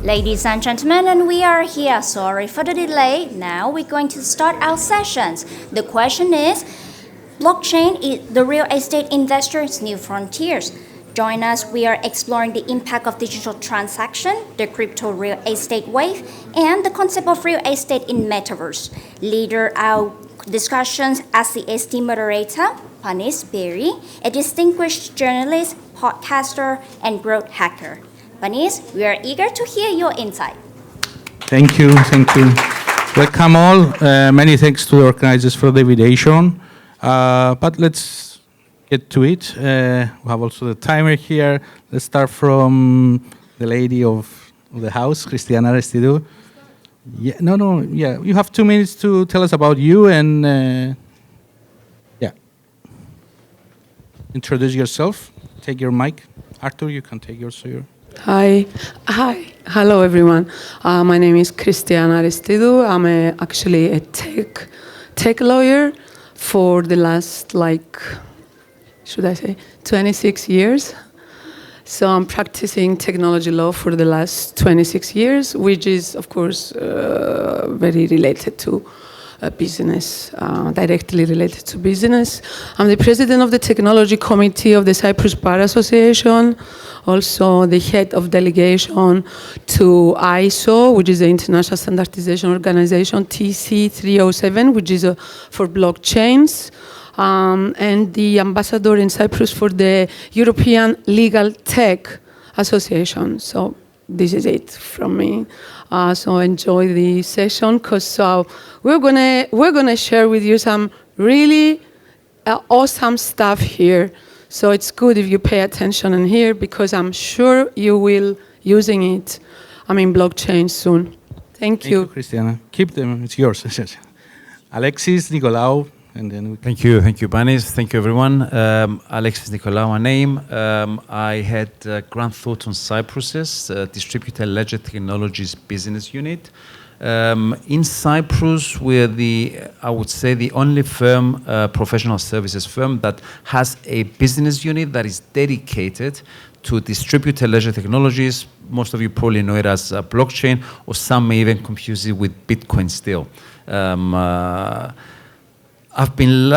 Ladies and gentlemen, and we are here. Sorry for the delay. Now we're going to start our sessions. The question is, blockchain is the real estate investor's new frontiers. Join us. We are exploring the impact of digital transaction, the crypto real estate wave, and the concept of real estate in Metaverse. Leader our discussions as the esteemed moderator, Panis Pieri, a distinguished journalist, podcaster, and growth hacker. Panis, we are eager to hear your insight. Thank you. Welcome all. Many thanks to the organizers for the invitation. But let's get to it. We have also the timer here. Let's start from the lady of the house, Christiana Aristidou. You have 2 minutes to tell us about you and introduce yourself. Take your mic. Artur, you can take yours. Hi, hello everyone. My name is Christiana Aristidou. I'm actually a tech lawyer for the last 26 years. So I'm practicing technology law for the last 26 years, which is of course very related to business, directly related to business. I'm the president of the technology committee of the Cyprus Bar Association, also the head of delegation to ISO, which is the International Standardization Organization, TC 307, which is for blockchains, and the ambassador in Cyprus for the European Legal Tech Association. So this is it from me. So enjoy the session because we're gonna share with you some really awesome stuff here. So it's good if you pay attention in here because I'm sure you will using it. Blockchain soon. Thank you, Christiana. Keep them. It's yours. Alexis Nicolaou. And then Thank you, Panis. Thank you, everyone. Alexis Nicolaou, my name. I had Grand Thornton Cyprus's Distributed Ledger Technologies business unit. In Cyprus, we're I would say, the only firm, professional services firm that has a business unit that is dedicated to distributed ledger technologies. Most of you probably know it as blockchain, or some may even confuse it with Bitcoin still. I've been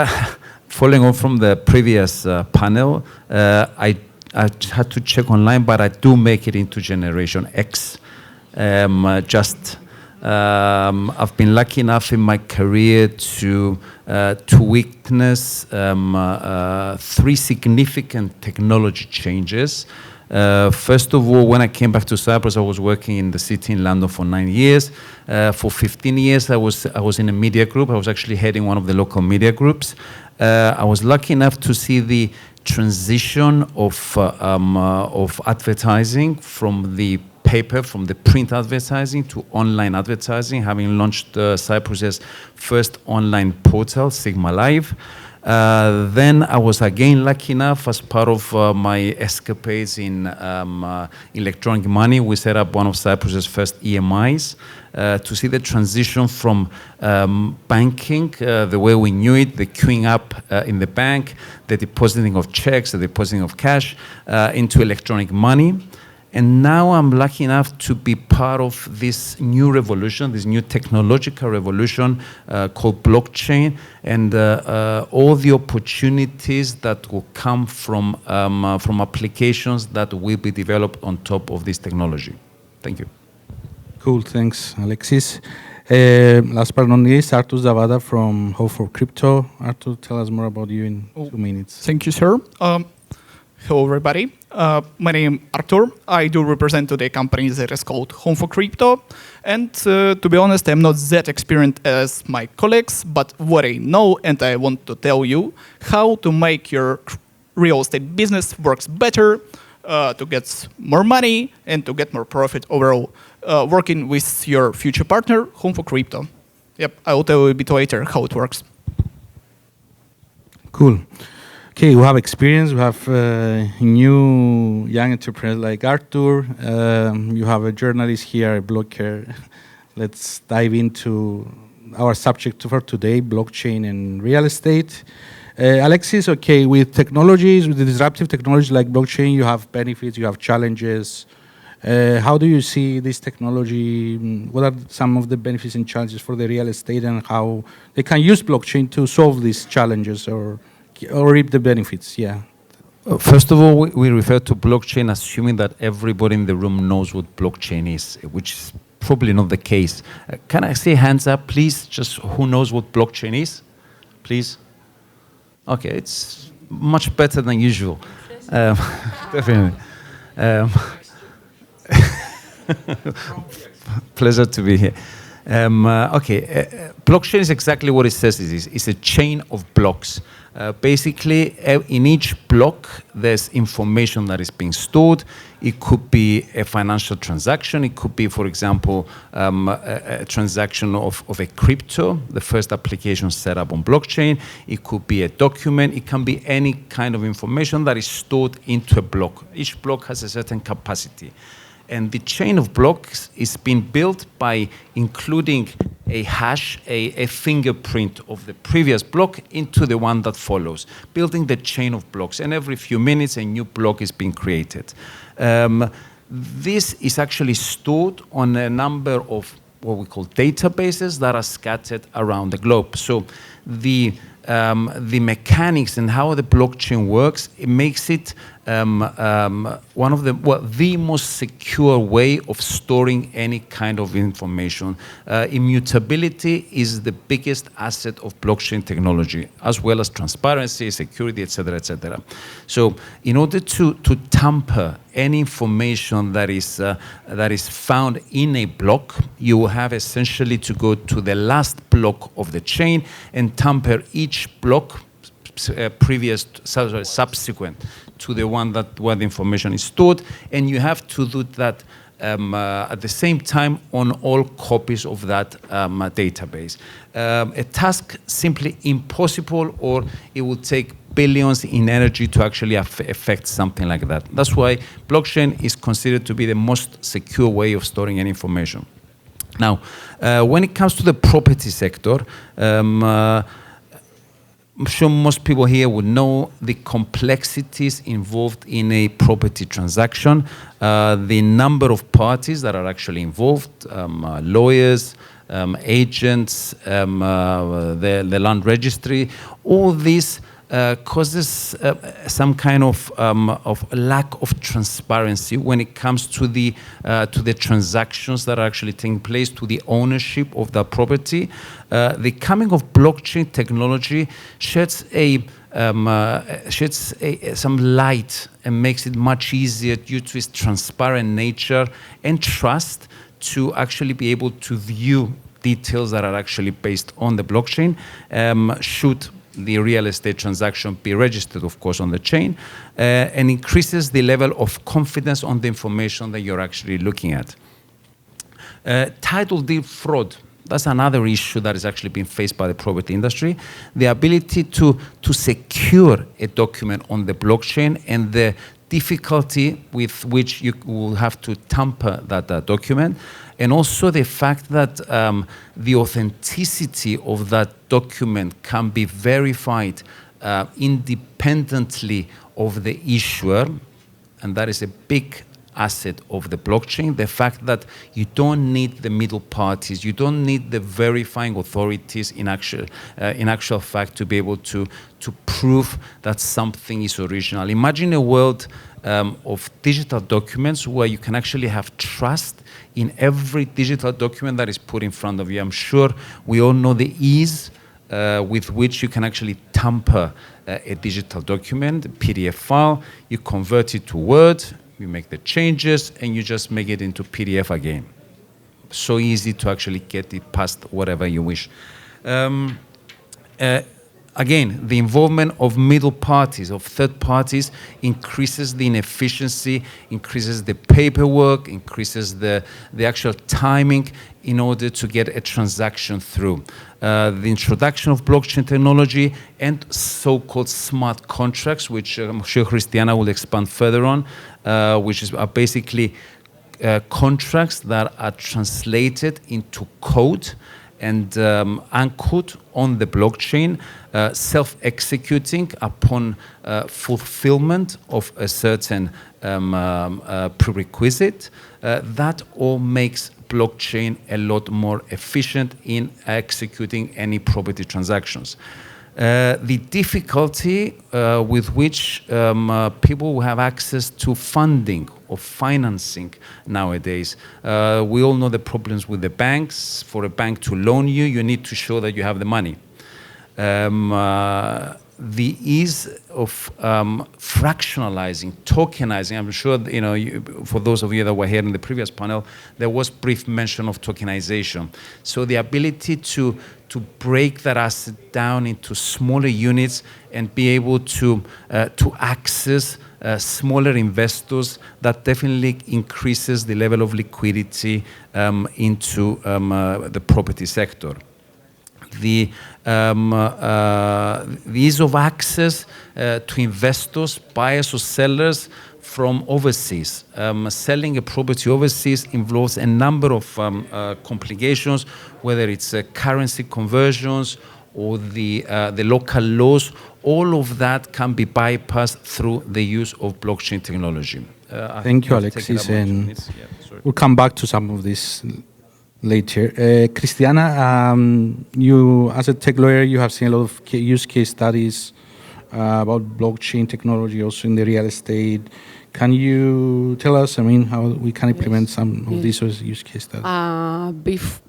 following on from the previous panel. I had to check online, but I do make it into Generation X. I've been lucky enough in my career to witness 3 significant technology changes. First of all, when I came back to Cyprus, I was working in the city in London for 9 years. For 15 years, I was in a media group. I was actually heading one of the local media groups. I was lucky enough to see the transition of advertising from the paper, from the print advertising to online advertising, having launched Cyprus's first online portal, Sigma Live. Then I was again lucky enough, as part of my escapades in electronic money, we set up one of Cyprus's first EMIs to see the transition from banking, the way we knew it, the queuing up in the bank, the depositing of checks, the depositing of cash, into electronic money. And now I'm lucky enough to be part of this new revolution, this new technological revolution called blockchain, and all the opportunities that will come from applications that will be developed on top of this technology. Thank you. Cool, thanks, Alexis. Last but not least, Artur Zavada from Hope for Crypto. Artur, tell us more about you in 2 minutes. Thank you, sir. Hello, everybody. My name is Artur. I do represent today a company that is called Home for Crypto. And to be honest, I'm not that experienced as my colleagues, but what I know, and I want to tell you how to make your real estate business works better, to get more money, and to get more profit overall, working with your future partner, Home for Crypto. Yep, I will tell you a bit later how it works. Cool. Okay, we have experience. We have new young entrepreneurs like Artur. You have a journalist here, a blogger. Let's dive into our subject for today, blockchain and real estate. Alexis, okay, with technologies, with the disruptive technologies like blockchain, you have benefits, you have challenges. How do you see this technology? What are some of the benefits and challenges for the real estate, and how they can use blockchain to solve these challenges or reap the benefits? Yeah. First of all, we refer to blockchain assuming that everybody in the room knows what blockchain is, which is probably not the case. Can I see hands up, please? Just who knows what blockchain is? Please. Okay, it's much better than usual. Definitely. Pleasure to be here. Blockchain is exactly what it says it is. It's a chain of blocks. Basically, in each block, there's information that is being stored. It could be a financial transaction. It could be, for example, a transaction of a crypto, the first application set up on blockchain. It could be a document. It can be any kind of information that is stored into a block. Each block has a certain capacity. And the chain of blocks is being built by including a hash, a fingerprint of the previous block into the one that follows, building the chain of blocks. And every few minutes, a new block is being created. This is actually stored on a number of what we call databases that are scattered around the globe. So the mechanics and how the blockchain works, it makes it one of the most secure way of storing any kind of information. Immutability is the biggest asset of blockchain technology, as well as transparency, security, etc., etc. So, in order to tamper any information that is found in a block, you will have essentially to go to the last block of the chain and tamper each block subsequent to the one where the information is stored, and you have to do that at the same time on all copies of that database. A task simply impossible, or it would take billions in energy to actually affect something like that. That's why blockchain is considered to be the most secure way of storing any information. Now, when it comes to the property sector, I'm sure most people here would know the complexities involved in a property transaction, the number of parties that are actually involved, lawyers, agents, the land registry. All this causes some kind of lack of transparency when it comes to the transactions that are actually taking place, to the ownership of the property. The coming of blockchain technology sheds some light and makes it much easier due to its transparent nature and trust to actually be able to view details that are actually based on the blockchain, should the real estate transaction be registered, of course, on the chain, and increases the level of confidence on the information that you're actually looking at. Title deed fraud. That's another issue that is actually being faced by the property industry. The ability to secure a document on the blockchain and the difficulty with which you will have to tamper that document, and also the fact that the authenticity of that document can be verified independently of the issuer, and that is a big asset of the blockchain, the fact that you don't need the middle parties, you don't need the verifying authorities in actual fact to be able to prove that something is original. Imagine a world of digital documents where you can actually have trust in every digital document that is put in front of you. I'm sure we all know the ease with which you can actually tamper a digital document, a PDF file, you convert it to Word, you make the changes, and you just make it into PDF again. So easy to actually get it past whatever you wish. Again, the involvement of middle parties, of third parties, increases the inefficiency, increases the paperwork, increases the actual timing in order to get a transaction through. The introduction of blockchain technology and so-called smart contracts, which I'm sure Christiana will expand further on, which are basically contracts that are translated into code and anchored on the blockchain, self-executing upon fulfillment of a certain prerequisite. That all makes blockchain a lot more efficient in executing any property transactions. The difficulty with which people who have access to funding or financing nowadays. We all know the problems with the banks. For a bank to loan you, you need to show that you have the money. The ease of fractionalizing, tokenizing. I'm sure for those of you that were here in the previous panel, there was brief mention of tokenization. So the ability to break that asset down into smaller units and be able to access smaller investors, that definitely increases the level of liquidity into the property sector. The ease of access to investors, buyers or sellers from overseas. Selling a property overseas involves a number of complications, whether it's currency conversions or the local laws. All of that can be bypassed through the use of blockchain technology. Thank you, Alexis, and we'll come back to some of this later. Christiana, you as a tech lawyer, you have seen a lot of use case studies about blockchain technology also in the real estate. Can you tell us, how we can implement some of these use case studies?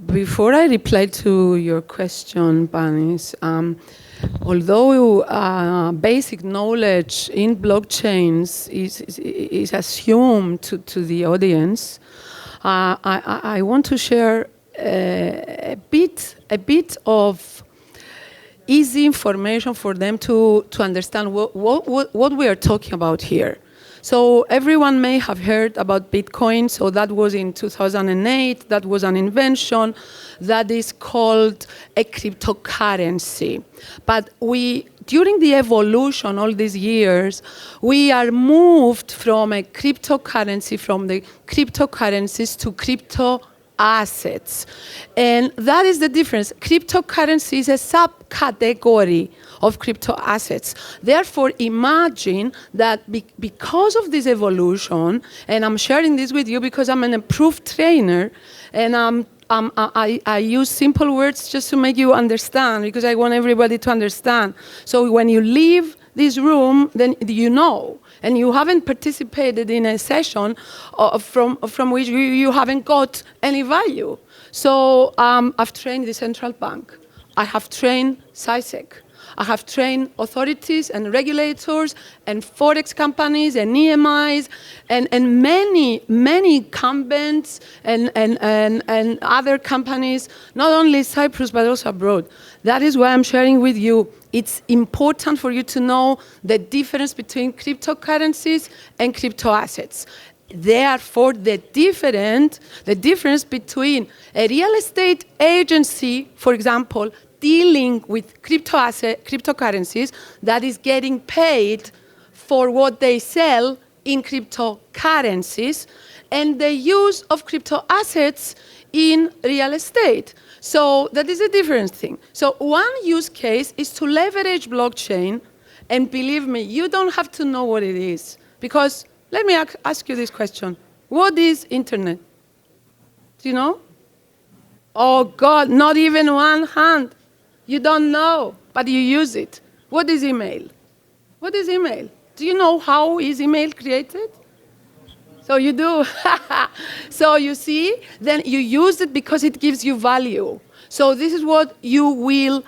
Before I reply to your question, Panis, although basic knowledge in blockchains is assumed to the audience, I want to share a bit of easy information for them to understand what we are talking about here. So everyone may have heard about Bitcoin. So that was in 2008. That was an invention that is called a cryptocurrency. But during the evolution all these years, we are moved from the cryptocurrencies to crypto assets. And that is the difference. Cryptocurrency is a subcategory of crypto assets. Therefore, imagine that because of this evolution, and I'm sharing this with you because I'm an approved trainer, and I use simple words just to make you understand, because I want everybody to understand. So when you leave this room, then you know, and you haven't participated in a session from which you haven't got any value. So I've trained the central bank. I have trained SciSec. I have trained authorities and regulators and forex companies and EMIs and many incumbents and other companies, not only Cyprus but also abroad. That is why I'm sharing with you. It's important for you to know the difference between cryptocurrencies and crypto assets. Therefore, the difference between a real estate agency, for example, dealing with cryptocurrencies that is getting paid for what they sell in cryptocurrencies, and the use of crypto assets in real estate. So that is a different thing. So one use case is to leverage blockchain, and believe me, you don't have to know what it is. Because let me ask you this question. What is internet? Do you know? Oh God, not even one hand. You don't know, but you use it. What is email? What is email? Do you know how is email created? So you do. So you see, then you use it because it gives you value. So this is what you will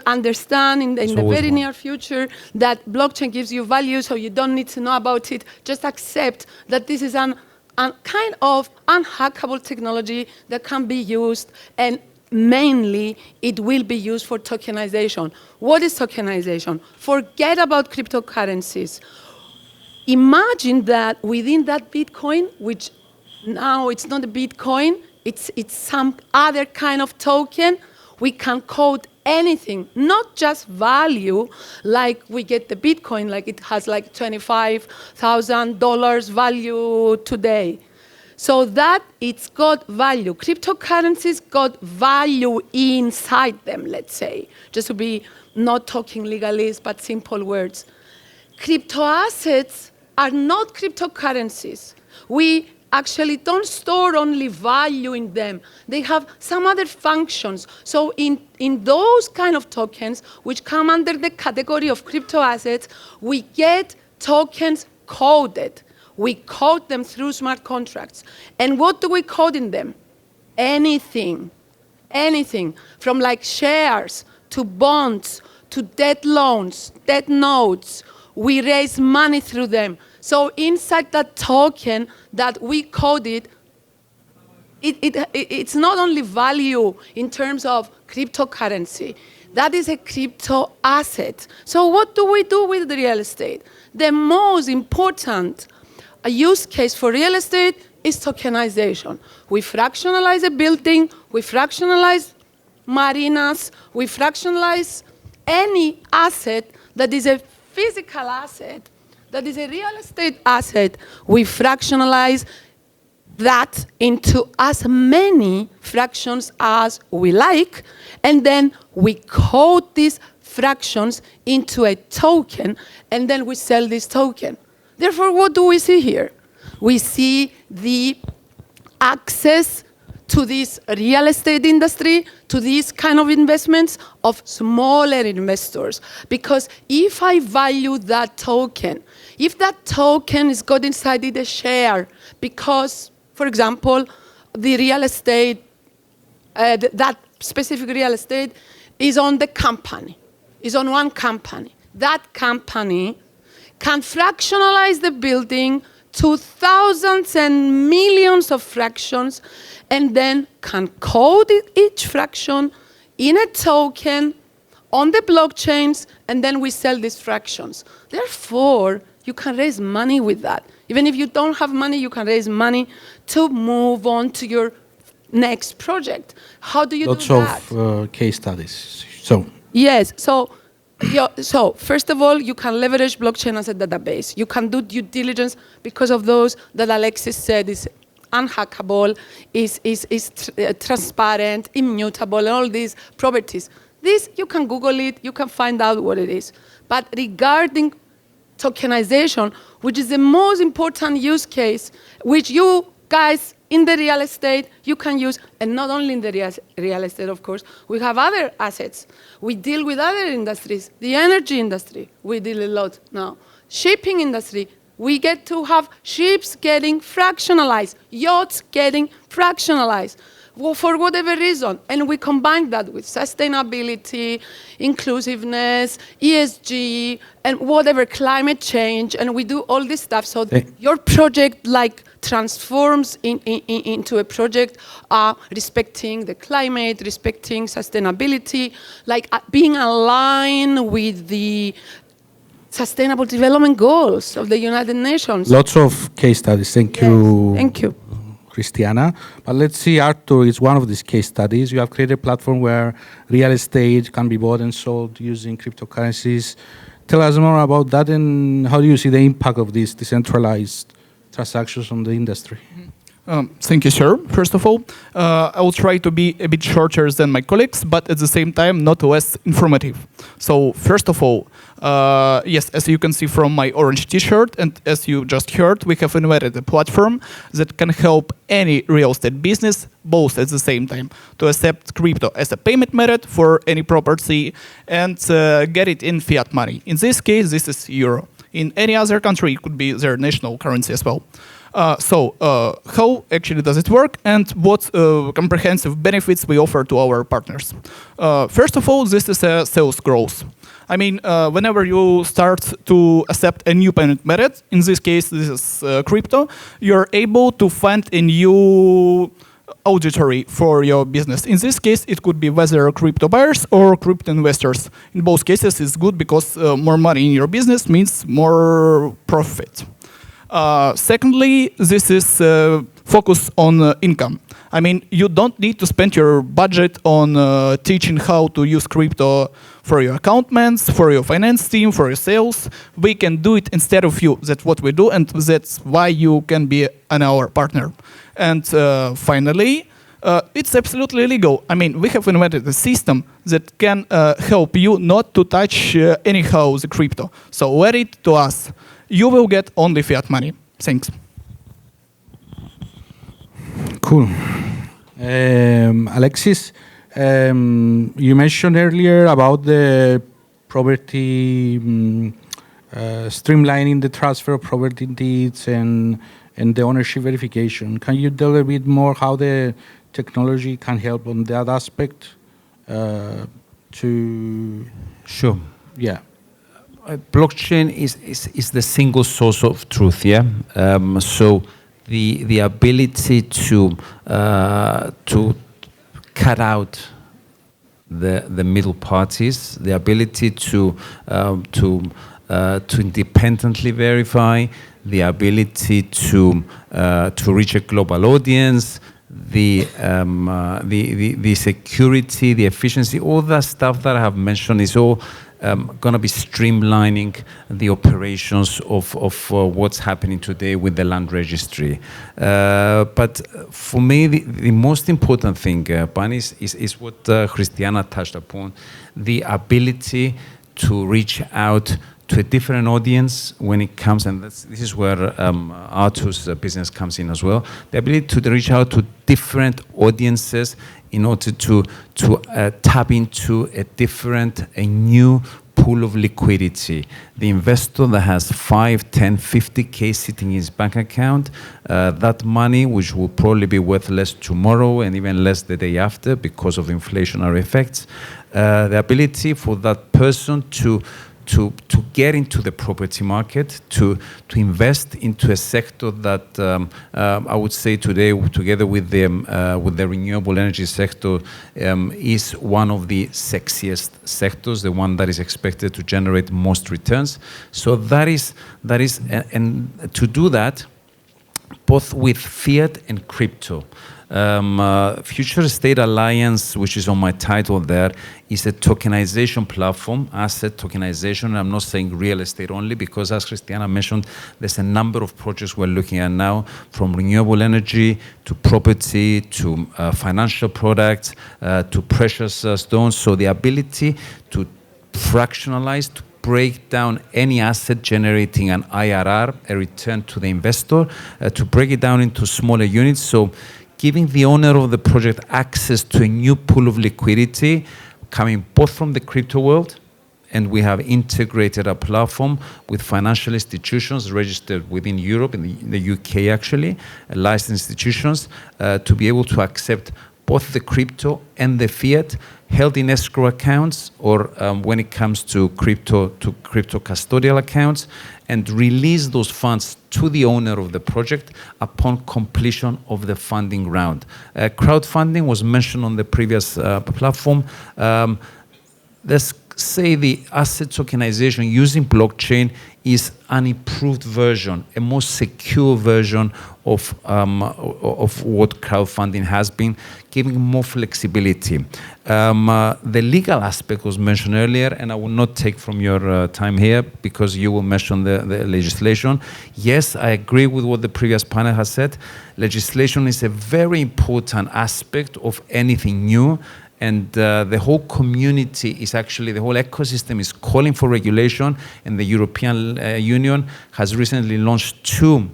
understand in the very near future, that blockchain gives you value, so you don't need to know about it. Just accept that this is a kind of unhackable technology that can be used, and mainly it will be used for tokenization. What is tokenization? Forget about cryptocurrencies. Imagine that within that Bitcoin, which now it's not a Bitcoin, it's some other kind of token, we can code anything, not just value, like we get the Bitcoin, like it has like $25,000 value today. So that it's got value. Cryptocurrencies got value inside them, let's say, just to be not talking legalese, but simple words. Crypto assets are not cryptocurrencies. We actually don't store only value in them. They have some other functions. So in those kind of tokens, which come under the category of crypto assets, we get tokens coded. We code them through smart contracts. And what do we code in them? Anything. Anything. From like shares, to bonds, to debt loans, debt notes. We raise money through them. So inside that token that we coded, it's not only value in terms of cryptocurrency. That is a crypto asset. So what do we do with the real estate? The most important use case for real estate is tokenization. We fractionalize a building, we fractionalize marinas, we fractionalize any asset that is a physical asset, that is a real estate asset. We fractionalize that into as many fractions as we like, and then we code these fractions into a token, and then we sell this token. Therefore, what do we see here? We see the access to this real estate industry, to these kind of investments of smaller investors. Because if I value that token, if that token is got inside the share, because, for example, the real estate, that specific real estate is on the company, is on one company. That company can fractionalize the building to thousands and millions of fractions, and then can code each fraction in a token on the blockchains, and then we sell these fractions. Therefore, you can raise money with that. Even if you don't have money, you can raise money to move on to your next project. How do you do that? Lots of case studies. So yes, so first of all, you can leverage blockchain as a database. You can do due diligence because of those that Alexis said is unhackable, is transparent, immutable, and all these properties. This, you can Google it, you can find out what it is. But regarding tokenization, which is the most important use case, which you guys in the real estate, you can use, and not only in the real estate, of course, we have other assets. We deal with other industries. The energy industry, we deal a lot now. Shipping industry, we get to have ships getting fractionalized, yachts getting fractionalized, for whatever reason. And we combine that with sustainability, inclusiveness, ESG, and whatever, climate change, and we do all this stuff. So your project transforms into a project respecting the climate, respecting sustainability, being aligned with the Sustainable Development Goals of the United Nations. Lots of case studies. Thank you. Thank you. Christiana. But let's see, Artur is one of these case studies. You have created a platform where real estate can be bought and sold using cryptocurrencies. Tell us more about that, and how do you see the impact of these decentralized transactions on the industry? Thank you, sir. First of all, I will try to be a bit shorter than my colleagues, but at the same time, not less informative. So, first of all, yes, as you can see from my orange t-shirt, and as you just heard, we have invented a platform that can help any real estate business, both at the same time, to accept crypto as a payment method for any property and get it in fiat money. In this case, this is euro. In any other country, it could be their national currency as well. How actually does it work, and what comprehensive benefits we offer to our partners? First of all, this is a sales growth. I mean, whenever you start to accept a new payment method, in this case, this is crypto, you're able to find a new auditory for your business. In this case, it could be whether crypto buyers or crypto investors. In both cases, it's good because more money in your business means more profit. Secondly, this is focus on income. I mean, you don't need to spend your budget on teaching how to use crypto for your accountants, for your finance team, for your sales. We can do it instead of you. That's what we do, and that's why you can be our partner. And finally, it's absolutely legal. I mean, we have invented a system that can help you not to touch anyhow the crypto. So let it to us. You will get only fiat money. Thanks. Cool. Alexis, you mentioned earlier about the property, streamlining the transfer of property deeds and the ownership verification. Can you tell a bit more how the technology can help on that aspect? Sure. Yeah. Blockchain is the single source of truth. Yeah. So the ability to cut out the middle parties, the ability to independently verify, the ability to reach a global audience, the security, the efficiency, all that stuff that I have mentioned is all going to be streamlining the operations of what's happening today with the land registry. But for me, the most important thing, Panis, is what Christiana touched upon, the ability to reach out to a different audience when it comes, and this is where Artur's business comes in as well, the ability to reach out to different audiences in order to tap into a new pool of liquidity. The investor that has 5, 10, 50K sitting in his bank account, that money, which will probably be worth less tomorrow and even less the day after because of inflationary effects, the ability for that person to get into the property market, to invest into a sector that I would say today, together with the renewable energy sector, is one of the sexiest sectors, the one that is expected to generate most returns. So that is, and to do that, both with fiat and crypto. FuturEstate Alliance, which is on my title there, is a tokenization platform, asset tokenization. I'm not saying real estate only, because as Christiana mentioned, there's a number of projects we're looking at now, from renewable energy to property to financial products to precious stones. So the ability to fractionalize, to break down any asset generating an IRR, a return to the investor, to break it down into smaller units. So giving the owner of the project access to a new pool of liquidity coming both from the crypto world, and we have integrated a platform with financial institutions registered within Europe, in the UK actually, licensed institutions, to be able to accept both the crypto and the fiat held in escrow accounts, or when it comes to crypto custodial accounts, and release those funds to the owner of the project upon completion of the funding round. Crowdfunding was mentioned on the previous platform. Let's say the asset tokenization using blockchain is an improved version, a more secure version of what crowdfunding has been, giving more flexibility. The legal aspect was mentioned earlier, and I will not take from your time here because you will mention the legislation. Yes, I agree with what the previous panel has said. Legislation is a very important aspect of anything new. And the whole community is actually, the whole ecosystem is calling for regulation, and the European Union has recently launched 2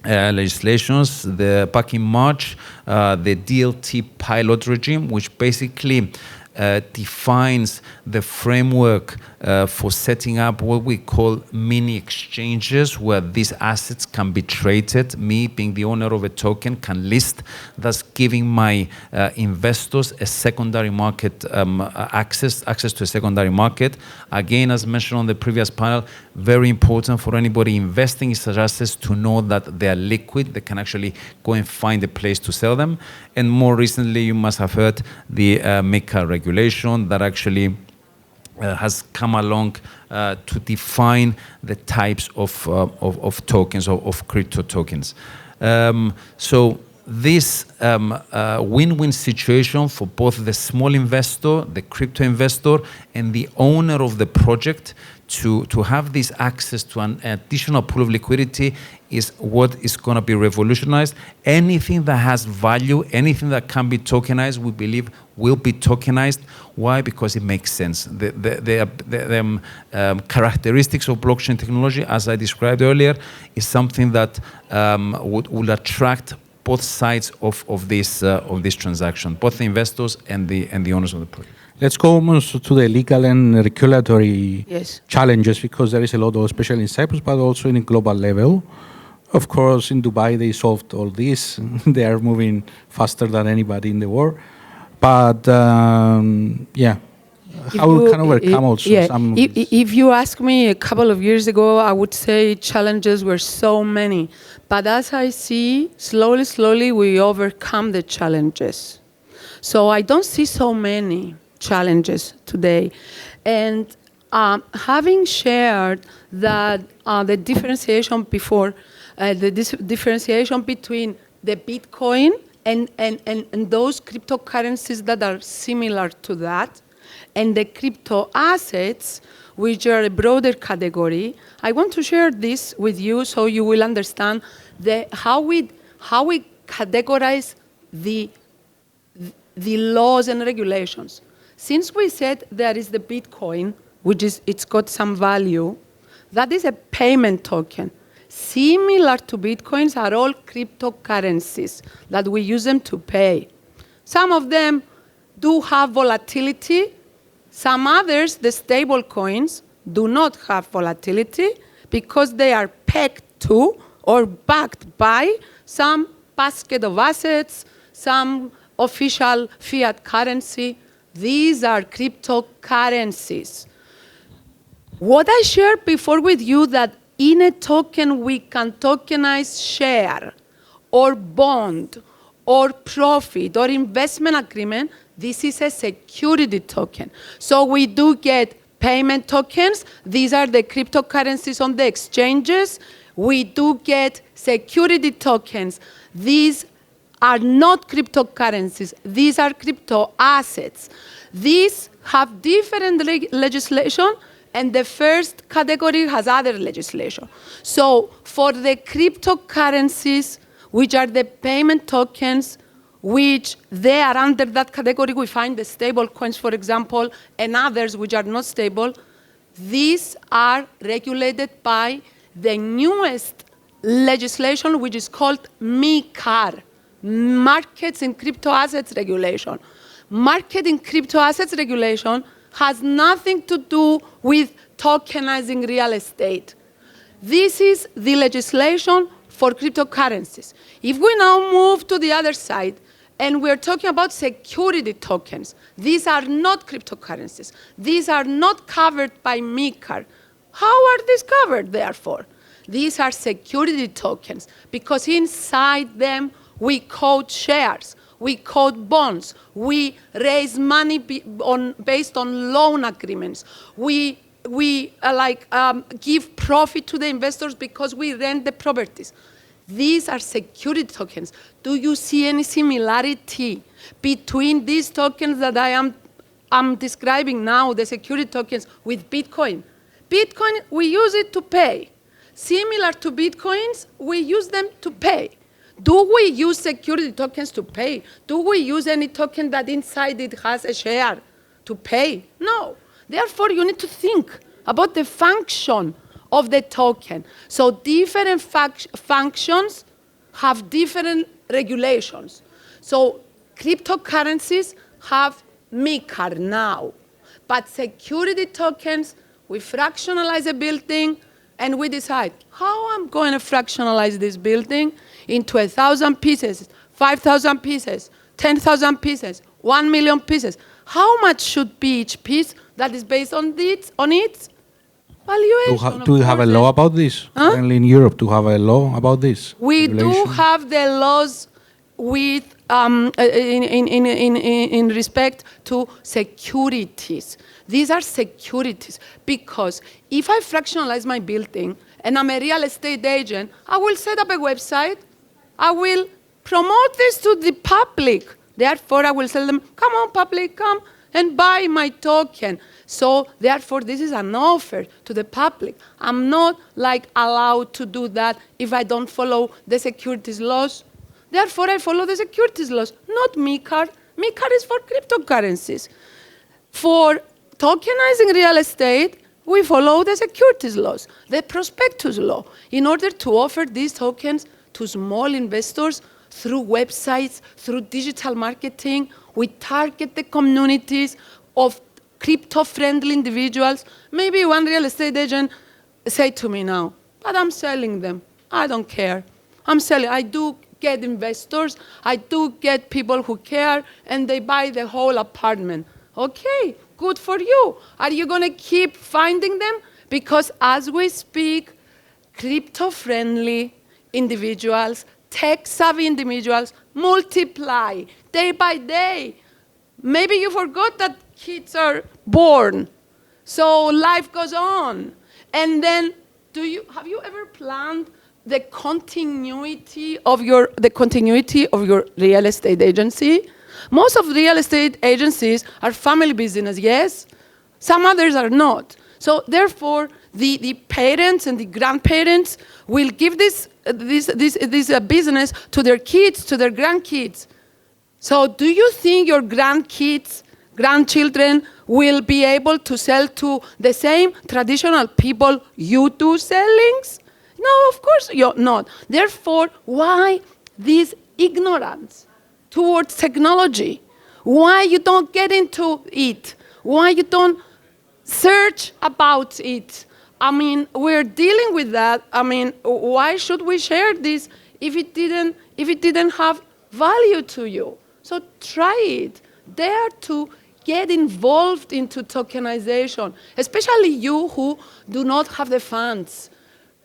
legislations. Back in March, the DLT pilot regime, which basically defines the framework for setting up what we call mini exchanges, where these assets can be traded. Me, being the owner of a token, can list, thus giving my investors a secondary market access to a secondary market. Again, as mentioned on the previous panel, very important for anybody investing in such assets to know that they are liquid. They can actually go and find a place to sell them. And more recently, you must have heard the MiCA regulation that actually has come along to define the types of tokens, of crypto tokens. So this win-win situation for both the small investor, the crypto investor, and the owner of the project to have this access to an additional pool of liquidity is what is going to be revolutionized. Anything that has value, anything that can be tokenized, we believe will be tokenized. Why? Because it makes sense. The characteristics of blockchain technology, as I described earlier, is something that will attract both sides of this transaction, both the investors and the owners of the project. Let's go almost to the legal and regulatory Yes. challenges, because there is a lot of, especially in Cyprus, but also in a global level. Of course, in Dubai, they solved all this. They are moving faster than anybody in the world. But yeah, how we can overcome also some of these? If you ask me a couple of years ago, I would say challenges were so many. But as I see, slowly, we overcome the challenges. So I don't see so many challenges today. And having shared that the differentiation before, differentiation between the Bitcoin and those cryptocurrencies that are similar to that, and the crypto assets, which are a broader category, I want to share this with you so you will understand how we categorize the laws and regulations. Since we said there is the Bitcoin, it's got some value, that is a payment token. Similar to Bitcoins are all cryptocurrencies that we use them to pay. Some of them do have volatility. Some others, the stable coins, do not have volatility because they are pegged to or backed by some basket of assets, some official fiat currency. These are cryptocurrencies. What I shared before with you, that in a token we can tokenize share or bond or profit or investment agreement, this is a security token. So we do get payment tokens. These are the cryptocurrencies on the exchanges. We do get security tokens. These are not cryptocurrencies. These are crypto assets. These have different legislation, and the first category has other legislation. So for the cryptocurrencies, which are the payment tokens, which they are under that category, we find the stable coins, for example, and others which are not stable. These are regulated by the newest legislation, which is called MiCAR, Markets in Crypto Assets Regulation. Market in Crypto Assets Regulation has nothing to do with tokenizing real estate. This is the legislation for cryptocurrencies. If we now move to the other side, and we're talking about security tokens, these are not cryptocurrencies. These are not covered by MiCAR. How are these covered, therefore? These are security tokens, because inside them we code shares, we code bonds, we raise money based on loan agreements, we give profit to the investors because we rent the properties. These are security tokens. Do you see any similarity between these tokens that I'm describing now, the security tokens, with Bitcoin? Bitcoin, we use it to pay. Similar to Bitcoins, we use them to pay. Do we use security tokens to pay? Do we use any token that inside it has a share to pay? No. Therefore, you need to think about the function of the token. So different functions have different regulations. So cryptocurrencies have MiCAR now. But security tokens, we fractionalize a building, and we decide, how I'm going to fractionalize this building into 1,000 pieces, 5,000 pieces, 10,000 pieces, 1 million pieces. How much should be each piece? That is based on its valuation. Do you have a law about this? Huh? Currently in Europe, do you have a law about this? We do regulation? have the laws with in respect to securities. These are securities, because if I fractionalize my building and I'm a real estate agent, I will set up a website, I will promote this to the public. Therefore, I will tell them, come on, public, come and buy my token. So therefore, this is an offer to the public. I'm not like allowed to do that if I don't follow the securities laws. Therefore, I follow the securities laws, not MiCAR. MiCAR is for cryptocurrencies. For tokenizing real estate, we follow the securities laws, the prospectus law, in order to offer these tokens to small investors through websites, through digital marketing. We target the communities of crypto-friendly individuals. Maybe one real estate agent say to me now, but I'm selling them. I don't care. I'm selling. I do get investors. I do get people who care, and they buy the whole apartment. Okay, good for you. Are you going to keep finding them? Because as we speak, crypto-friendly individuals, tech-savvy individuals multiply day by day. Maybe you forgot that kids are born, so life goes on. And then, have you ever planned the continuity of your real estate agency? Most of real estate agencies are family business, yes. Some others are not. So therefore, the parents and the grandparents will give this business to their kids, to their grandkids. So do you think your grandchildren will be able to sell to the same traditional people you do sellings? No, of course you're not. Therefore, why this ignorance towards technology? Why you don't get into it? Why you don't search about it? I mean, we're dealing with that. I mean, why should we share this if it didn't have value to you? So try it. Dare to get involved into tokenization, especially you who do not have the funds.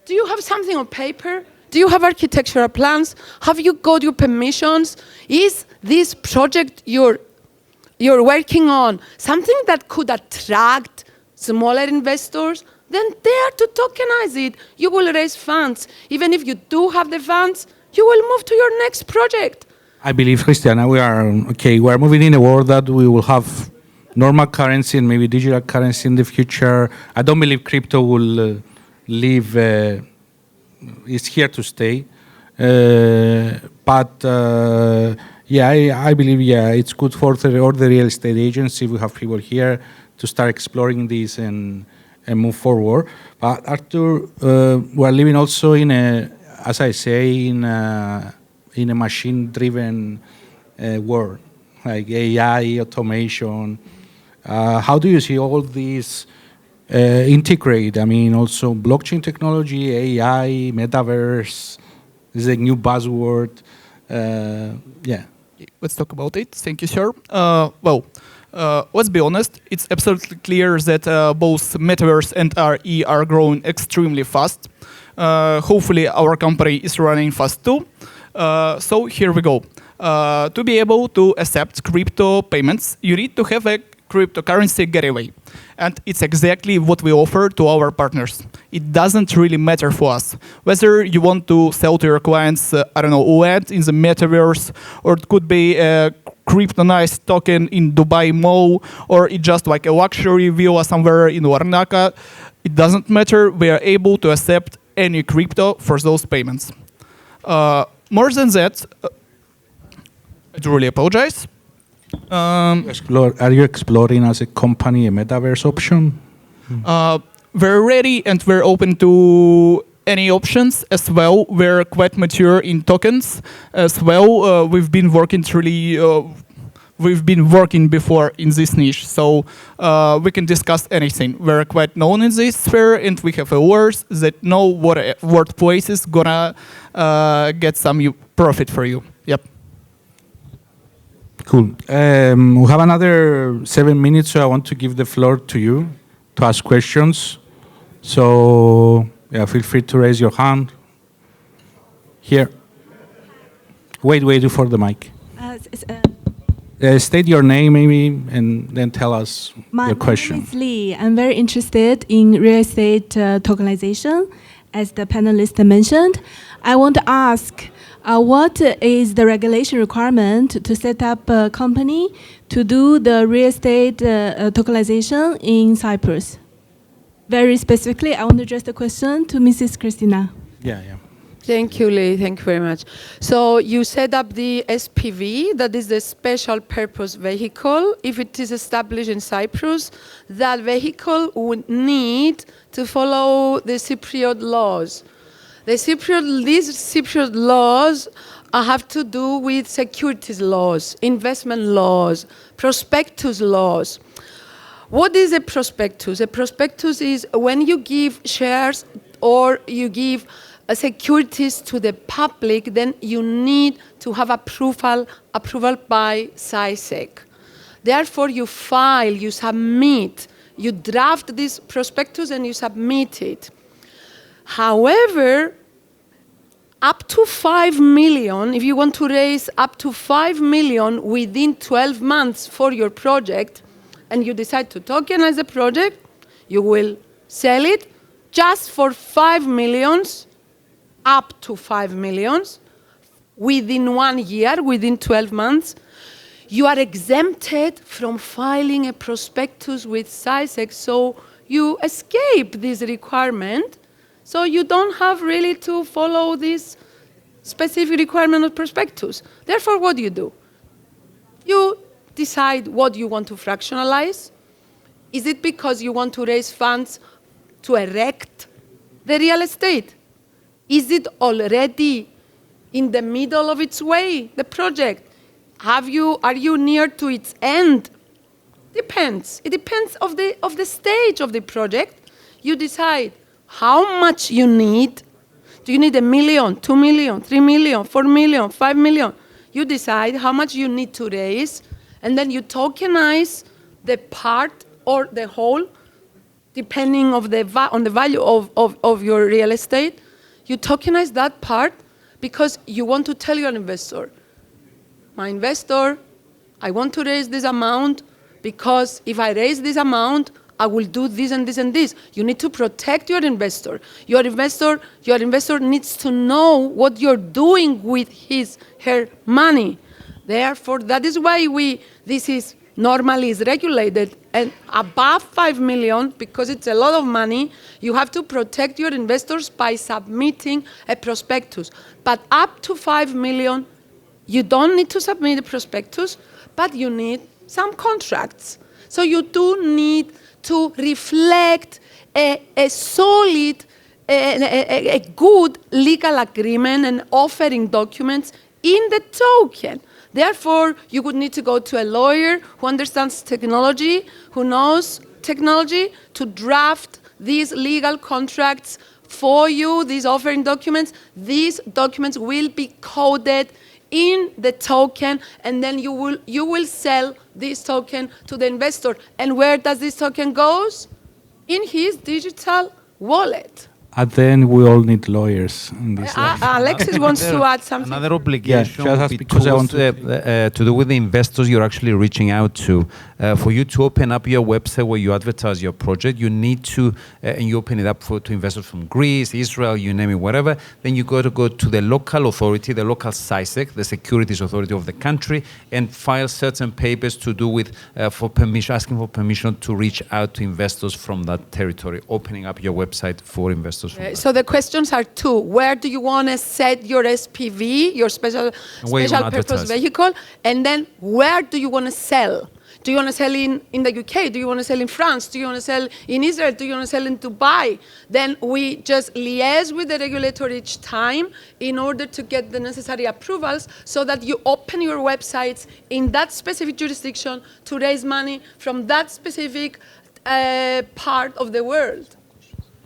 Do you have something on paper? Do you have architectural plans? Have you got your permissions? Is this project you're working on something that could attract smaller investors? Then dare to tokenize it. You will raise funds. Even if you do have the funds, you will move to your next project. I believe, Christiana, we are moving in a world that we will have normal currency and maybe digital currency in the future. I don't believe crypto will leave, is here to stay. But I believe, it's good for all the real estate agency. We have people here to start exploring this and move forward. But Artur, we're living also in a machine-driven world, like AI, automation. How do you see all these integrate? I mean, also blockchain technology, AI, Metaverse is a new buzzword. Let's talk about it. Thank you, sir. Let's be honest. It's absolutely clear that both Metaverse and RE are growing extremely fast. Hopefully, our company is running fast too. So here we go. To be able to accept crypto payments, you need to have a cryptocurrency gateway. And it's exactly what we offer to our partners. It doesn't really matter for us whether you want to sell to your clients, land in the Metaverse, or it could be a cryptonized token in Dubai Mall, or it's just like a luxury villa somewhere in Larnaca. It doesn't matter. We are able to accept any crypto for those payments. More than that, I do really apologize. Are you exploring as a company a Metaverse option? We're ready and we're open to any options as well. We're quite mature in tokens as well. We've been working before in this niche, so we can discuss anything. We're quite known in this sphere, and we have lawyers that know what workplace is gonna get some profit for you. Yep. Cool. We have another 7 minutes, so I want to give the floor to you to ask questions. So feel free to raise your hand. Here. Wait for the mic. State your name, maybe, and then tell us your question. My name is Lee. I'm very interested in real estate tokenization, as the panelist mentioned. I want to ask, What is the regulation requirement to set up a company to do the real estate tokenization in Cyprus? Very specifically, I want to address the question to Mrs. Christina. Yeah. Thank you, Lee. Thank you very much. So you set up the SPV, that is the special purpose vehicle. If it is established in Cyprus, that vehicle would need to follow the Cypriot laws. These Cypriot laws have to do with securities laws, investment laws, prospectus laws. What is a prospectus? A prospectus is when you give shares or you give securities to the public, then you need to have approval by SISEC. Therefore, you file, you submit, you draft this prospectus and you submit it. However, up to 5 million, if you want to raise up to 5 million within 12 months for your project, and you decide to tokenize the project, you will sell it just for 5 millions, up to 5 millions, within 1 year, within 12 months. You are exempted from filing a prospectus with SISEC, so you escape this requirement. So you don't have really to follow this specific requirement of prospectus. Therefore, what do? You decide what you want to fractionalize. Is it because you want to raise funds to erect the real estate? Is it already in the middle of its way, the project? Are you near to its end? Depends. It depends of the stage of the project. You decide how much you need. Do you need 1 million, 2 million, 3 million, 4 million, 5 million? You decide how much you need to raise, and then you tokenize the part or the whole, depending on the value of your real estate. You tokenize that part because you want to tell your investor, my investor, I want to raise this amount because if I raise this amount, I will do this and this and this. You need to protect your investor. Your investor needs to know what you're doing with her money. Therefore, that is why this is normally is regulated, and above 5 million, because it's a lot of money, you have to protect your investors by submitting a prospectus. But up to 5 million, you don't need to submit a prospectus, but you need some contracts. So you do need to reflect a solid, a good legal agreement and offering documents in the token. Therefore, you would need to go to a lawyer who understands technology, who knows technology, to draft these legal contracts for you, these offering documents. These documents will be coded in the token, and then you will sell this token to the investor. And where does this token goes? In his digital wallet. And then we all need lawyers in this life. Alexis wants to add something. Another obligation just because I want to do with the investors you're actually reaching out to. For you to open up your website where you advertise your project, you need to, and you open it up to investors from Greece, Israel, you name it, whatever. Then you go to the local authority, the local SISEC, the securities authority of the country, and file certain papers to do with asking for permission to reach out to investors from that territory, opening up your website for investors. So the questions are two. Where do you want to set your SPV, your special purpose vehicle? And then where do you want to sell? Do you want to sell in the UK? Do you want to sell in France? Do you want to sell in Israel? Do you want to sell in Dubai? Then we just liaise with the regulator each time in order to get the necessary approvals so that you open your websites in that specific jurisdiction to raise money from that specific part of the world.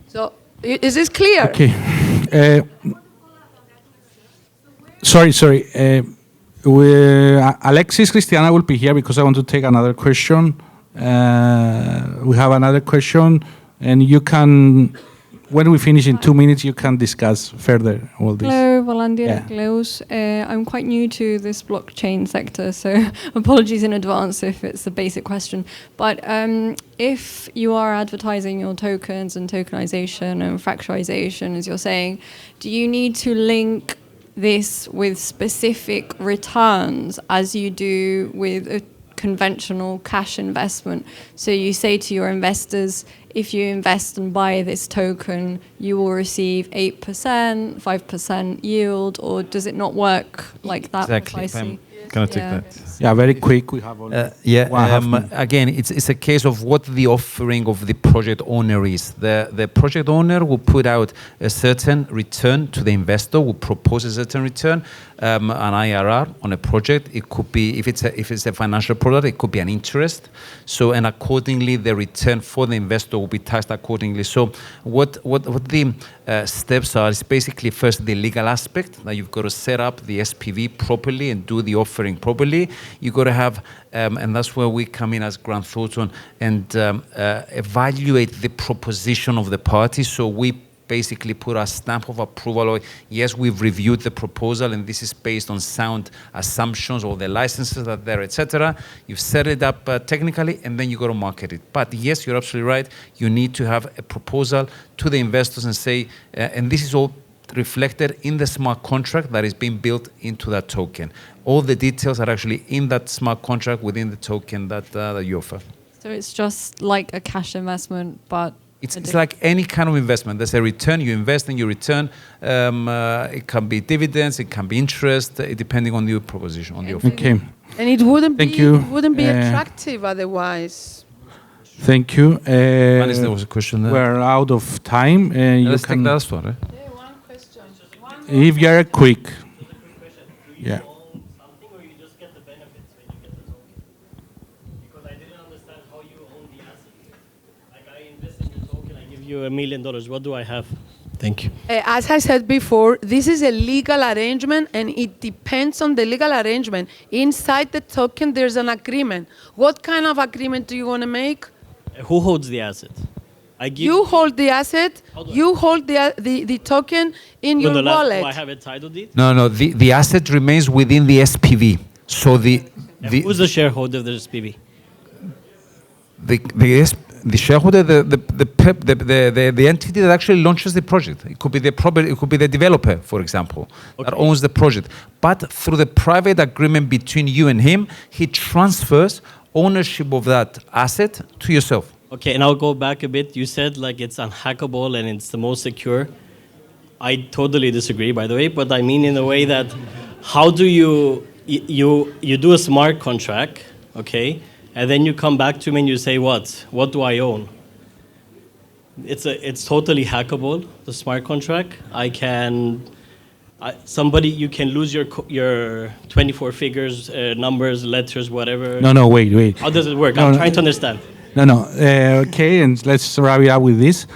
So is this clear? Okay. Sorry. Alexis, Christiana will be here because I want to take another question. We have another question, and you can, when we finish in 2 minutes, you can discuss further all this. Hello, Volandia Klaus. I'm quite new to this blockchain sector, so apologies in advance if it's a basic question. But if you are advertising your tokens and tokenization and fractionalization, as you're saying, do you need to link this with specific returns as you do with a conventional cash investment? So you say to your investors, if you invest and buy this token, you will receive 8%, 5% yield, or does it not work like that precisely? Can I take that? Yeah, very quick. We have only Again, it's a case of what the offering of the project owner is. The project owner will put out a certain return to the investor, will propose a certain return, an IRR on a project. It could be, if it's a financial product, it could be an interest. So, and accordingly, the return for the investor will be taxed accordingly. So what the steps are is basically first the legal aspect, that you've got to set up the SPV properly and do the offering properly. You've got to have, and that's where we come in as Grant Thornton, and evaluate the proposition of the party. So we basically put our stamp of approval. Yes, we've reviewed the proposal, and this is based on sound assumptions, all the licenses that are there, etc. You've set it up technically, and then you got to market it. But yes, you're absolutely right. You need to have a proposal to the investors and say, and this is all reflected in the smart contract that is being built into that token. All the details are actually in that smart contract within the token that you offer. So it's just like a cash investment, but it's like any kind of investment. There's a return. You invest and you return. It can be dividends. It can be interest, depending on the proposition, on the offer. Okay. And it wouldn't be Uh, attractive otherwise. Thank you. Panis, there was a question there. We're out of time. Let's take the last one. One question. If you're quick. Yeah. Something, or you just get the benefits when you get the token? Because I didn't understand how you own the asset. Like, I invest in the token, I give you $1 million. What do I have? Thank you. As I said before, this is a legal arrangement, and it depends on the legal arrangement. Inside the token, there's an agreement. What kind of agreement do you want to make? Who holds the asset? You hold the asset. You hold the token in your wallet. Do I have a title deed? No. The asset remains within the SPV. So who's the shareholder of the SPV? The shareholder, the entity that actually launches the project. It could be it could be the developer, for example, that owns the project. But through the private agreement between you and him, he transfers ownership of that asset to yourself. Okay, and I'll go back a bit. You said like it's unhackable and it's the most secure. I totally disagree, by the way, but I mean in the way that how do you do a smart contract, okay, and then you come back to me and you say what do I own? It's totally hackable, the smart contract. You can lose your 24 figures, numbers, letters, whatever. No, wait. How does it work? I'm trying to understand. No. Okay, and let's wrap it up with this.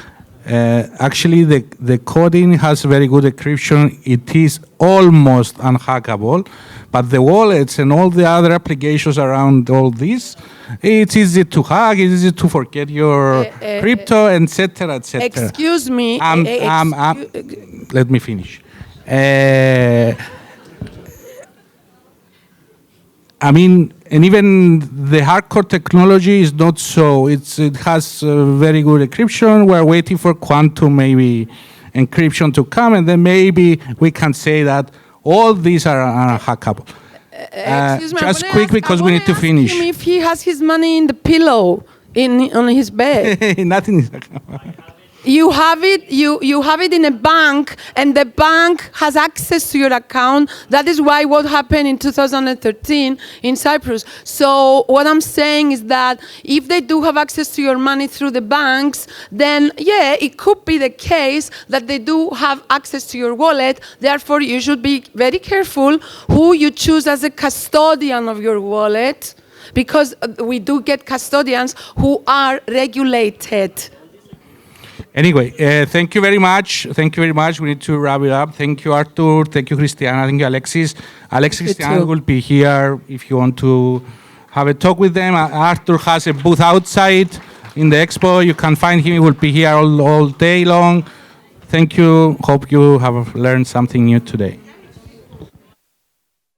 Actually, the coding has very good encryption. It is almost unhackable, but the wallets and all the other applications around all this, it's easy to hack. It's easy to forget your crypto, etc., etc. Excuse me. Let me finish. I mean, and even the hardcore technology is not so. It has very good encryption. We're waiting for quantum maybe encryption to come, and then maybe we can say that all these are hackable. Excuse me, just quick because we need to finish. Him if he has his money in the pillow on his bed. Nothing is hackable. You have it in a bank, and the bank has access to your account. That is why what happened in 2013 in Cyprus. So what I'm saying is that if they do have access to your money through the banks, then yeah, it could be the case that they do have access to your wallet. Therefore, you should be very careful who you choose as a custodian of your wallet, because we do get custodians who are regulated. Anyway, thank you very much. Thank you very much. We need to wrap it up. Thank you, Artur. Thank you, Christiana. Thank you, Alexis. Christiana will be here if you want to have a talk with them. Artur has a booth outside in the expo. You can find him. He will be here all day long. Thank you. Hope you have learned something new today.